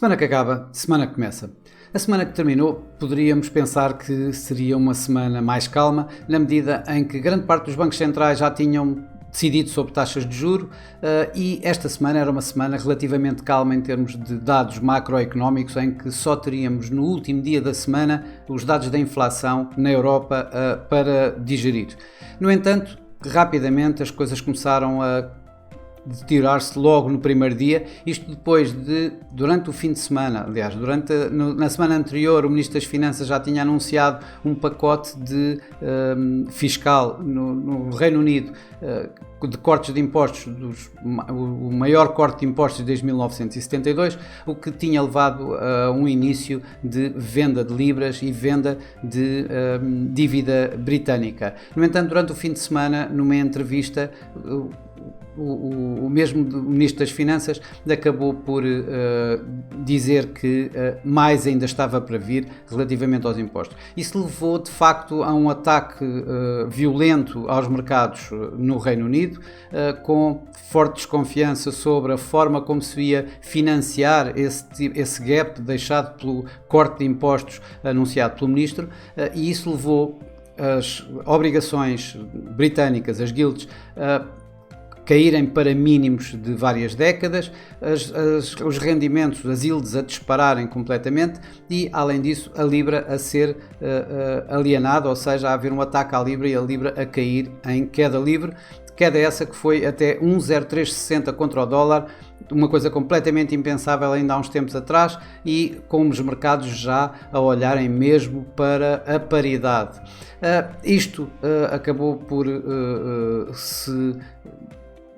Semana que acaba, semana que começa. A semana que terminou, poderíamos pensar que seria uma semana mais calma, na medida em que grande parte dos bancos centrais já tinham decidido sobre taxas de juro e esta semana era uma semana relativamente calma em termos de dados macroeconómicos, em que só teríamos no último dia da semana os dados da inflação na Europa para digerir. No entanto, rapidamente as coisas começaram a deteriorar-se logo no primeiro dia, isto depois de, durante o fim de semana, aliás, na semana anterior, o Ministro das Finanças já tinha anunciado um pacote fiscal no Reino Unido de cortes de impostos, o maior corte de impostos desde 1972, o que tinha levado a um início de venda de libras e venda de dívida britânica. No entanto, durante o fim de semana, numa entrevista, o mesmo Ministro das Finanças acabou por dizer que mais ainda estava para vir relativamente aos impostos. Isso levou de facto a um ataque violento aos mercados no Reino Unido, com forte desconfiança sobre a forma como se ia financiar esse gap deixado pelo corte de impostos anunciado pelo Ministro, e isso levou as obrigações britânicas, as guilds, caírem para mínimos de várias décadas, os rendimentos, as yields a dispararem completamente e, além disso, a Libra a ser alienada, ou seja, a haver um ataque à Libra e a Libra a cair em queda livre. Queda essa que foi até 1,0360 contra o dólar, uma coisa completamente impensável ainda há uns tempos atrás, e com os mercados já a olharem mesmo para a paridade. Isto acabou por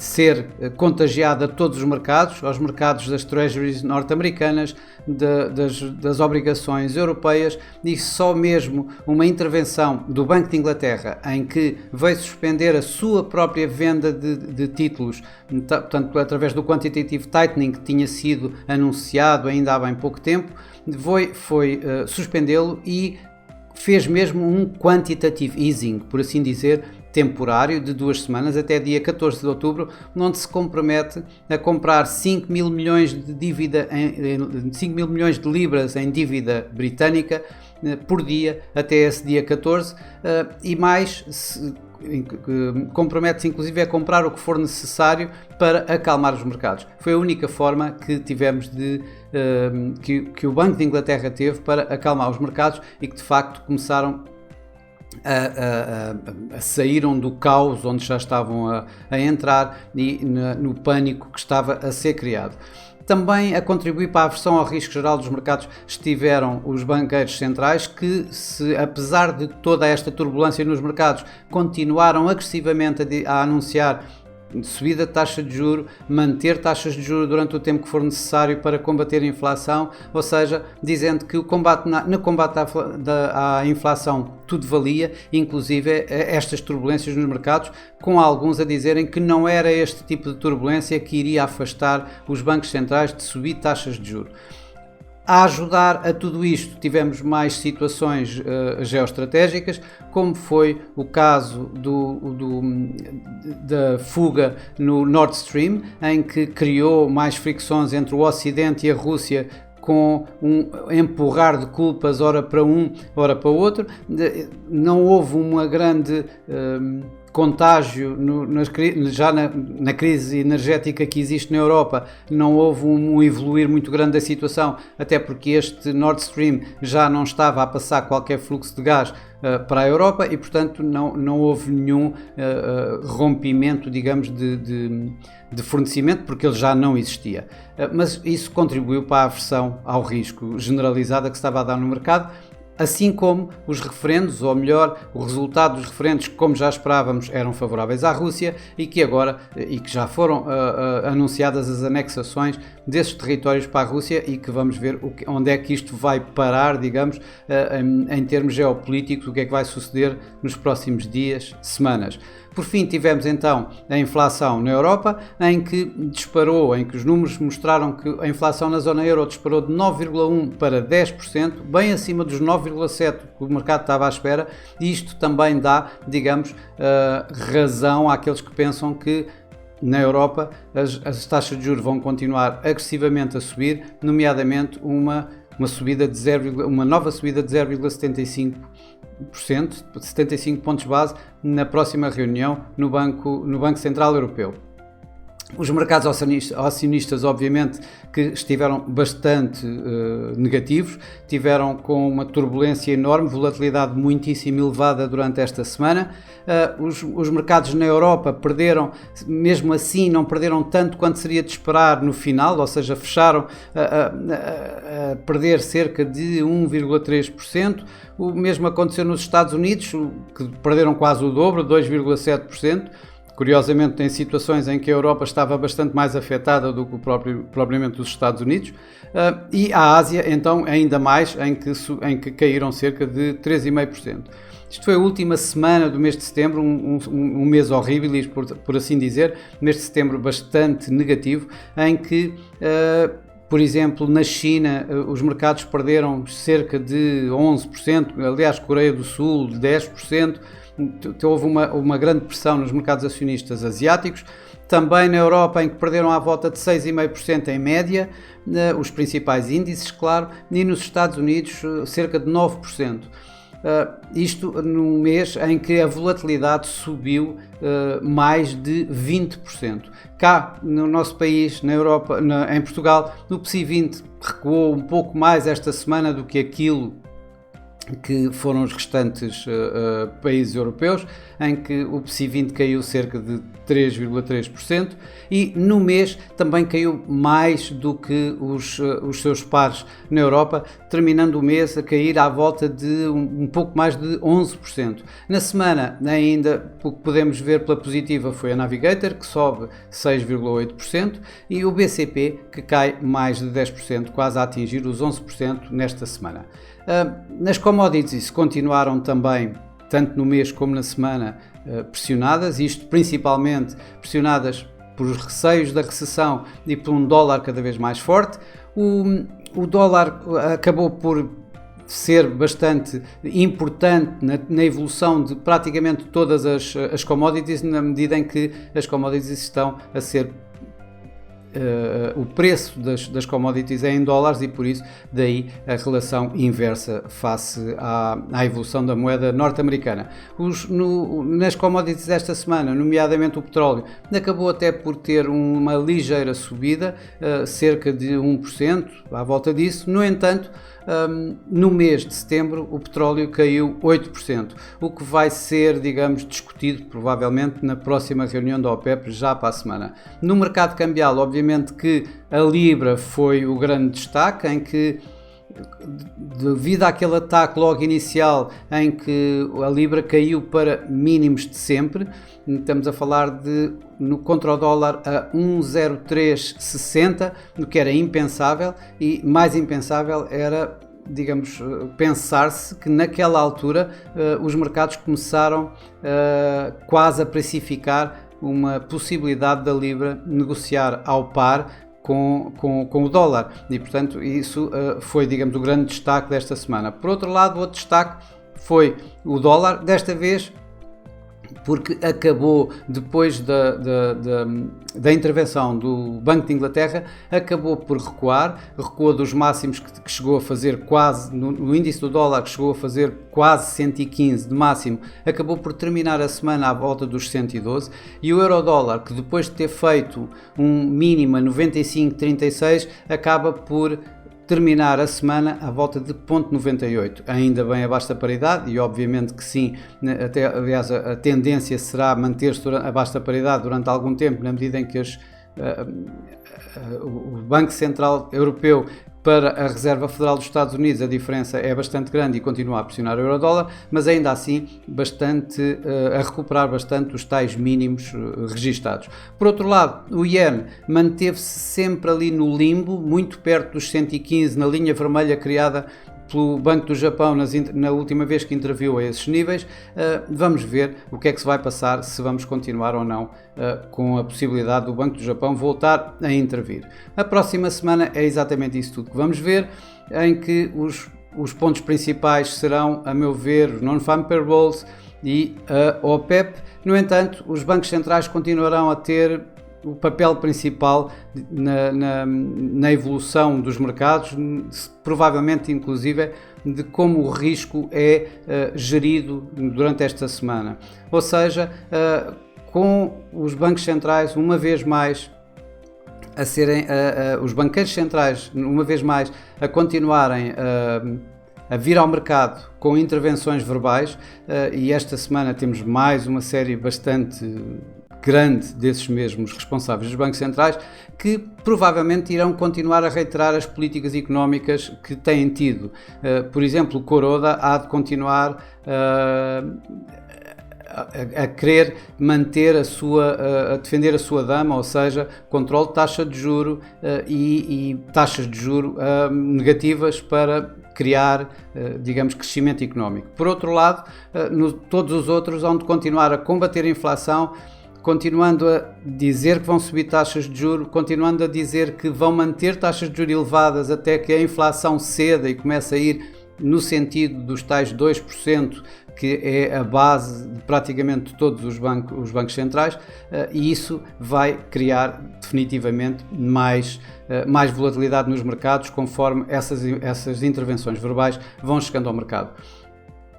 ser contagiado a todos os mercados, aos mercados das treasuries norte-americanas, das obrigações europeias, e só mesmo uma intervenção do Banco de Inglaterra, em que veio suspender a sua própria venda de títulos, portanto, através do quantitative tightening que tinha sido anunciado ainda há bem pouco tempo, foi suspendê-lo e fez mesmo um quantitative easing, por assim dizer, temporário de 2 semanas até dia 14 de outubro, onde se compromete a comprar 5 mil milhões de dívida, 5 mil milhões de libras em dívida britânica por dia até esse dia 14 e mais compromete-se inclusive a comprar o que for necessário para acalmar os mercados. Foi a única forma que tivemos que o Banco de Inglaterra teve para acalmar os mercados e que de facto começaram saíram do caos onde já estavam a entrar e no pânico que estava a ser criado. Também a contribuir para a aversão ao risco geral dos mercados estiveram os banqueiros centrais que, apesar de toda esta turbulência nos mercados, continuaram agressivamente a anunciar subida de taxa de juro, manter taxas de juro durante o tempo que for necessário para combater a inflação, ou seja, dizendo que no combate à inflação tudo valia, inclusive estas turbulências nos mercados, com alguns a dizerem que não era este tipo de turbulência que iria afastar os bancos centrais de subir taxas de juro. A ajudar a tudo isto, tivemos mais situações geoestratégicas, como foi o caso da fuga no Nord Stream, em que criou mais fricções entre o Ocidente e a Rússia, com um empurrar de culpas ora para um, ora para o outro. Não houve uma grande contágio já na crise energética que existe na Europa, não houve um evoluir muito grande da situação, até porque este Nord Stream já não estava a passar qualquer fluxo de gás para a Europa e, portanto, não houve nenhum rompimento, digamos, de fornecimento, porque ele já não existia. Mas isso contribuiu para a aversão ao risco generalizada que se estava a dar no mercado, assim como os referendos, ou melhor, o resultado dos referendos, como já esperávamos, eram favoráveis à Rússia e que já foram anunciadas as anexações desses territórios para a Rússia e que vamos ver onde é que isto vai parar, digamos, em termos geopolíticos, o que é que vai suceder nos próximos dias, semanas. Por fim, tivemos então a inflação na Europa, em que os números mostraram que a inflação na zona euro disparou de 9,1% para 10%, bem acima dos 9,7% que o mercado estava à espera, e isto também dá, digamos, razão àqueles que pensam que na Europa as taxas de juros vão continuar agressivamente a subir, nomeadamente uma nova subida de 0,75%, 75 pontos base na próxima reunião no Banco Central Europeu. Os mercados acionistas, obviamente, que estiveram bastante negativos, tiveram com uma turbulência enorme, volatilidade muitíssimo elevada durante esta semana. Os mercados na Europa perderam, mesmo assim, não perderam tanto quanto seria de esperar no final, ou seja, fecharam a perder cerca de 1,3%. O mesmo aconteceu nos Estados Unidos, que perderam quase o dobro, 2,7%. Curiosamente, em situações em que a Europa estava bastante mais afetada do que propriamente os Estados Unidos, e a Ásia, então, ainda mais, em que caíram cerca de 3,5%. Isto foi a última semana do mês de setembro, um mês horrível, por assim dizer, mês de setembro bastante negativo, em que, por exemplo, na China, os mercados perderam cerca de 11%, aliás, Coreia do Sul, 10%, houve uma grande pressão nos mercados acionistas asiáticos. Também na Europa, em que perderam à volta de 6,5% em média, os principais índices, claro, e nos Estados Unidos cerca de 9%. Isto num mês em que a volatilidade subiu mais de 20%. Cá no nosso país, na Europa, em Portugal, o PSI 20 recuou um pouco mais esta semana do que aquilo que foram os restantes países europeus, em que o PSI 20 caiu cerca de 3,3% e no mês também caiu mais do que os seus pares na Europa, terminando o mês a cair à volta de um pouco mais de 11%. Na semana ainda o que podemos ver pela positiva foi a Navigator, que sobe 6,8%, e o BCP, que cai mais de 10%, quase a atingir os 11% nesta semana. Nas commodities continuaram também, tanto no mês como na semana, pressionadas, isto principalmente pressionadas por os receios da recessão e por um dólar cada vez mais forte. O dólar acabou por ser bastante importante na evolução de praticamente todas as commodities, na medida em que as commodities estão a ser o preço das commodities é em dólares, e por isso daí a relação inversa face à evolução da moeda norte-americana. Nas commodities desta semana, nomeadamente o petróleo, acabou até por ter uma ligeira subida, cerca de 1%, à volta disso. No entanto, no mês de setembro o petróleo caiu 8%, o que vai ser, digamos, discutido provavelmente na próxima reunião da OPEP já para a semana. No mercado cambial, obviamente que a Libra foi o grande destaque, em que, devido àquele ataque logo inicial em que a Libra caiu para mínimos de sempre, estamos a falar contra o dólar a 1,0360, o que era impensável, e mais impensável era, digamos, pensar-se que naquela altura os mercados começaram quase a precificar uma possibilidade da Libra negociar ao par com o dólar, e portanto isso foi, digamos, o grande destaque desta semana. Por outro lado, o outro destaque foi o dólar, desta vez porque acabou, depois da intervenção do Banco de Inglaterra, acabou por recuou dos máximos que chegou a fazer quase, no índice do dólar, que chegou a fazer quase 115 de máximo, acabou por terminar a semana à volta dos 112, e o euro-dólar, que depois de ter feito um mínimo a 95,36, acaba por terminar a semana à volta de 0,98, ainda bem abaixo da paridade, e obviamente que sim, aliás a tendência será manter-se abaixo da paridade durante algum tempo, na medida em que o Banco Central Europeu para a Reserva Federal dos Estados Unidos a diferença é bastante grande e continua a pressionar o euro-dólar, mas ainda assim a recuperar bastante os tais mínimos registados. Por outro lado, o iene manteve-se sempre ali no limbo, muito perto dos 115, na linha vermelha criada pelo Banco do Japão na última vez que interviu a esses níveis. Vamos ver o que é que se vai passar, se vamos continuar ou não com a possibilidade do Banco do Japão voltar a intervir. A próxima semana é exatamente isso tudo que vamos ver, em que os pontos principais serão, a meu ver, os non-farm payrolls e a OPEP. No entanto, os bancos centrais continuarão a ter o papel principal na evolução dos mercados, provavelmente inclusive de como o risco é gerido durante esta semana. Ou seja, com os bancos centrais uma vez mais a serem, os banqueiros centrais uma vez mais a continuarem a vir ao mercado com intervenções verbais, e esta semana temos mais uma série bastante grande desses mesmos responsáveis dos bancos centrais, que provavelmente irão continuar a reiterar as políticas económicas que têm tido. Por exemplo, o Kuroda há de continuar a querer manter a defender a sua dama, ou seja, controle de taxa de juro e taxas de juro negativas para criar, digamos, crescimento económico. Por outro lado, todos os outros vão de continuar a combater a inflação, continuando a dizer que vão subir taxas de juros, continuando a dizer que vão manter taxas de juros elevadas até que a inflação ceda e comece a ir no sentido dos tais 2%, que é a base de praticamente todos os bancos centrais, e isso vai criar definitivamente mais volatilidade nos mercados conforme essas intervenções verbais vão chegando ao mercado.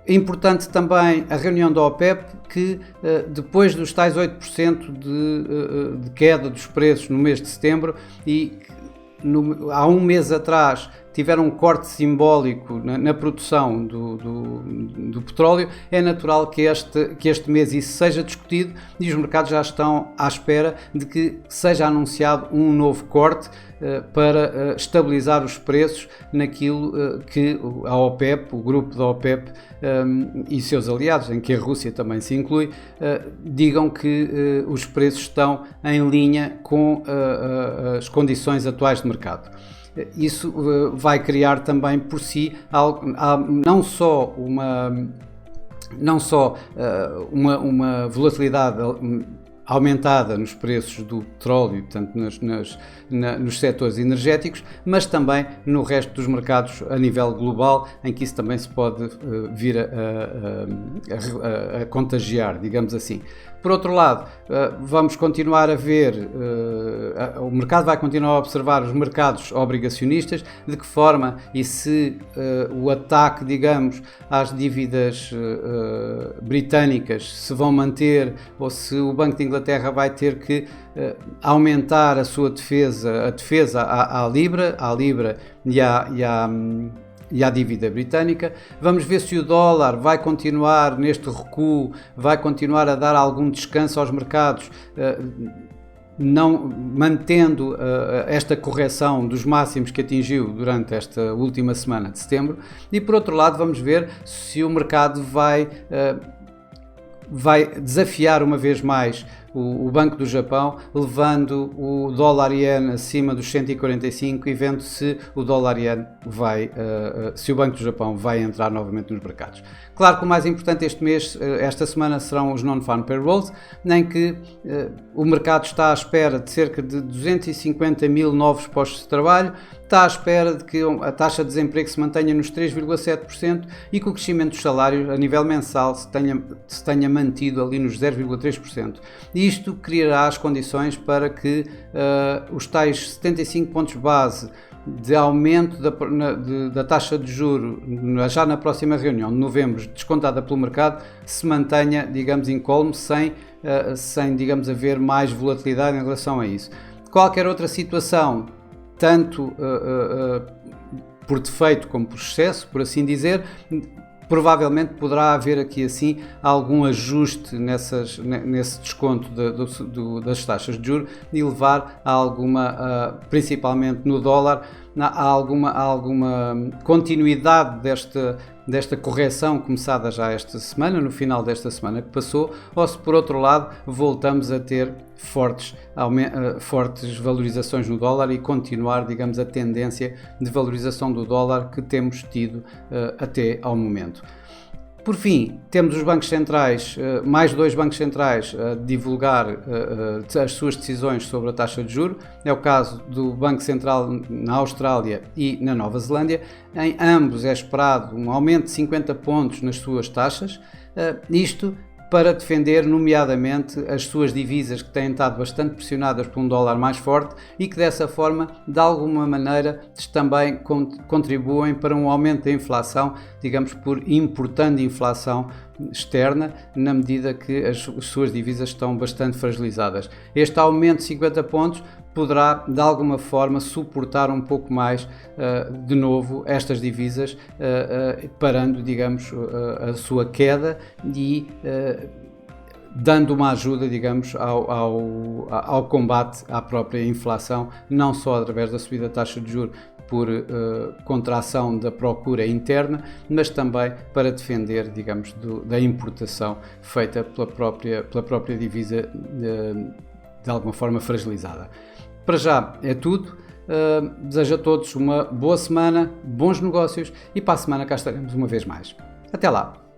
Importante também a reunião da OPEP, que depois dos tais 8% de queda dos preços no mês de setembro, e há um mês atrás tiveram um corte simbólico na produção do petróleo, é natural que este mês isso seja discutido e os mercados já estão à espera de que seja anunciado um novo corte para estabilizar os preços naquilo que a OPEP, o grupo da OPEP e seus aliados, em que a Rússia também se inclui, digam que os preços estão em linha com as condições atuais de mercado. Isso vai criar também por si não só uma volatilidade aumentada nos preços do petróleo, portanto nos setores energéticos, mas também no resto dos mercados a nível global, em que isso também se pode vir a contagiar, digamos assim. Por outro lado, vamos continuar a ver, o mercado vai continuar a observar os mercados obrigacionistas, de que forma e se o ataque, digamos, às dívidas britânicas se vão manter, ou se o Banco de Inglaterra vai ter que aumentar a sua defesa à Libra e à dívida britânica. Vamos ver se o dólar vai continuar neste recuo, vai continuar a dar algum descanso aos mercados, não mantendo esta correção dos máximos que atingiu durante esta última semana de setembro. E por outro lado, vamos ver se o mercado vai desafiar uma vez mais o Banco do Japão, levando o dólar-iene acima dos 145 e vendo se o dólar-iene se o Banco do Japão vai entrar novamente nos mercados. Claro que o mais importante esta semana serão os non-farm payrolls, em que o mercado está à espera de cerca de 250 mil novos postos de trabalho, está à espera de que a taxa de desemprego se mantenha nos 3,7% e que o crescimento dos salários a nível mensal se tenha mantido ali nos 0,3%. Isto criará as condições para que os tais 75 pontos base de aumento da taxa de juro já na próxima reunião de novembro, descontada pelo mercado, se mantenha, digamos, incólume, sem digamos, haver mais volatilidade em relação a isso. Qualquer outra situação, tanto por defeito como por excesso, por assim dizer, provavelmente poderá haver aqui assim algum ajuste nesse desconto das taxas de juros e levar a alguma, principalmente no dólar, a alguma continuidade desta correção começada já esta semana, no final desta semana que passou, ou se por outro lado voltamos a ter fortes valorizações no dólar e continuar, digamos, a tendência de valorização do dólar que temos tido até ao momento. Por fim, temos os bancos centrais, mais dois bancos centrais a divulgar as suas decisões sobre a taxa de juros. É o caso do Banco Central na Austrália e na Nova Zelândia. Em ambos é esperado um aumento de 50 pontos nas suas taxas. Isto para defender, nomeadamente, as suas divisas que têm estado bastante pressionadas por um dólar mais forte e que dessa forma, de alguma maneira, também contribuem para um aumento da inflação, digamos, por importando inflação externa, na medida que as suas divisas estão bastante fragilizadas. Este aumento de 50 pontos poderá, de alguma forma, suportar um pouco mais, de novo, estas divisas, parando, digamos, a sua queda e dando uma ajuda, digamos, ao combate à própria inflação, não só através da subida da taxa de juros por contração da procura interna, mas também para defender, digamos, da importação feita pela própria divisa de alguma forma fragilizada. Para já é tudo. Desejo a todos uma boa semana, bons negócios e para a semana cá estaremos uma vez mais. Até lá!